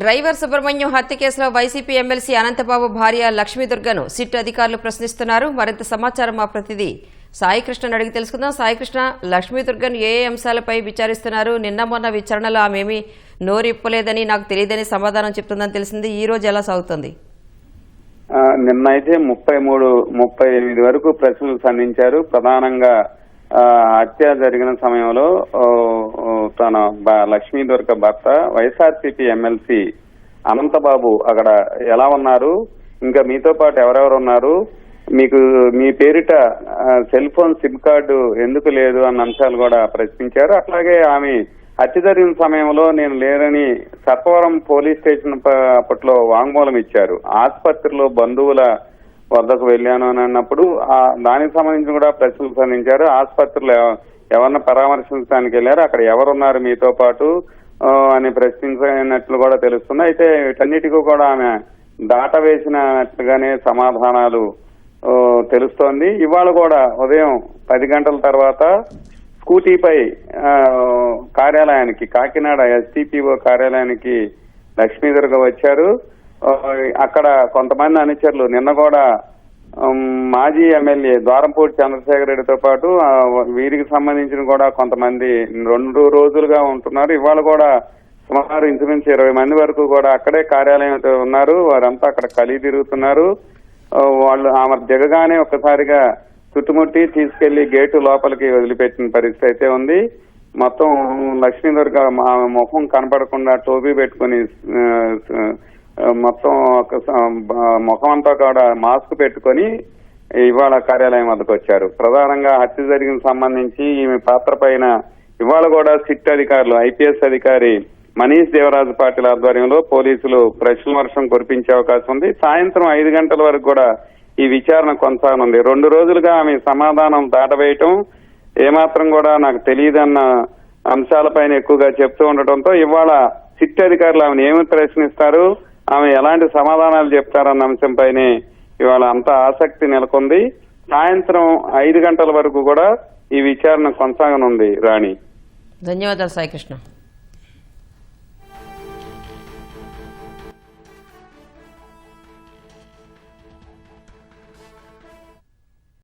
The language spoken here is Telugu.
డ్రైవర్ సుబ్రహ్మణ్యం హత్య కేసులో వైసీపీ ఎమ్మెల్సీ అనంతబాబు భార్య లక్ష్మీదుర్గను సిట్ అధికారులు ప్రశ్నిస్తున్నారు. మరింత సమాచారం మా ప్రతినిధి సాయికృష్ణను అడిగి తెలుసుకుందాం. సాయికృష్ణ, లక్ష్మీదుర్గను ఏ అంశాలపై విచారిస్తున్నారు? నిన్న మొన్న విచారణలో ఆమె ఏమీ నోరిప్పలేదని, నాకు తెలియదని సమాధానం చెప్తుందని తెలిసింది. ఈ రోజు ఎలా సాగుతుంది? నిన్నైతే 35 వరకు ప్రశ్నలు సంధించారు. ప్రధానంగా హత్య జరిగిన సమయంలో తన లక్ష్మీదుర్గ భర్త వైఎస్ఆర్సీపీ ఎమ్మెల్సీ అనంతబాబు అక్కడ ఎలా ఉన్నారు, ఇంకా మీతో పాటు ఎవరెవరు ఉన్నారు, మీకు మీ పేరిట సెల్ ఫోన్ సిమ్ కార్డు ఎందుకు లేదు అన్న అంశాలు కూడా ప్రశ్నించారు. అట్లాగే ఆమె హత్య జరిగిన సమయంలో నేను లేనని సర్పవరం పోలీస్ స్టేషన్ అప్పట్లో వాంగ్మూలం ఇచ్చారు. ఆసుపత్రిలో బంధువుల వద్దకు వెళ్ళాను అని అన్నప్పుడు దానికి సంబంధించి కూడా ప్రశ్నలు సంధించారు. ఆసుపత్రిలో ఎవరిని పరామర్శించడానికి వెళ్ళారు, అక్కడ ఎవరున్నారు మీతో పాటు అని ప్రశ్నించినట్లు కూడా తెలుస్తుంది. అయితే వీటన్నిటికీ కూడా ఆమె దాటవేసినట్లుగానే సమాధానాలు తెలుస్తోంది. ఇవాళ కూడా ఉదయం 10 గంటల తర్వాత స్కూటీపై కార్యాలయానికి, కాకినాడ ఎస్టీపీఓ కార్యాలయానికి లక్ష్మీదుర్గ వచ్చారు. అక్కడ కొంతమంది అనుచరులు, నిన్న కూడా మాజీ ఎమ్మెల్యే ద్వారంపూడి చంద్రశేఖర్ రెడ్డితో పాటు వీరికి సంబంధించిన కూడా కొంతమంది 2 రోజులుగా ఉంటున్నారు. ఇవాళ కూడా సుమారు ఇంచుమించు 20 మంది వరకు కూడా అక్కడే కార్యాలయం ఉన్నారు. వారంతా అక్కడ కలిగి తిరుగుతున్నారు. వాళ్ళు ఆమె దిగగానే ఒక్కసారిగా చుట్టుముట్టి తీసుకెళ్లి గేటు లోపలికి వదిలిపెట్టిన పరిస్థితి అయితే ఉంది. మొత్తం లక్ష్మీదుర్గ ఆమె ముఖం కనపడకుండా టోపీ పెట్టుకుని మొత్తం ముఖం అంతా కూడా మాస్క్ పెట్టుకుని ఇవాళ కార్యాలయం వద్దకు వచ్చారు. ప్రధానంగా హత్య జరిగిన సంబంధించి ఈమె పాత్ర పైన ఇవాళ కూడా సిట్ అధికారులు, ఐపీఎస్ అధికారి మనీష్ దేవరాజు పాటిల్ ఆధ్వర్యంలో పోలీసులు ప్రశ్నల వర్షం కురిపించే అవకాశం ఉంది. సాయంత్రం 5 గంటల వరకు కూడా ఈ విచారణ కొనసాగనుంది. 2 రోజులుగా ఆమె సమాధానం దాటవేయటం, ఏమాత్రం కూడా నాకు తెలియదన్న అంశాలపైన ఎక్కువగా చెప్తూ ఉండటంతో ఇవాళ సిట్ అధికారులు ఆమెను ఏమి ప్రశ్నిస్తారు, ఆమె ఎలాంటి సమాధానాలు చెప్తారన్న అంశంపైనే ఇవాళ అంత ఆసక్తి నెలకొంది. సాయంత్రం 5 గంటల వరకు కూడా ఈ విచారణ కొనసాగనుంది. రాణి, ధన్యవాదాలు సాయికృష్ణ.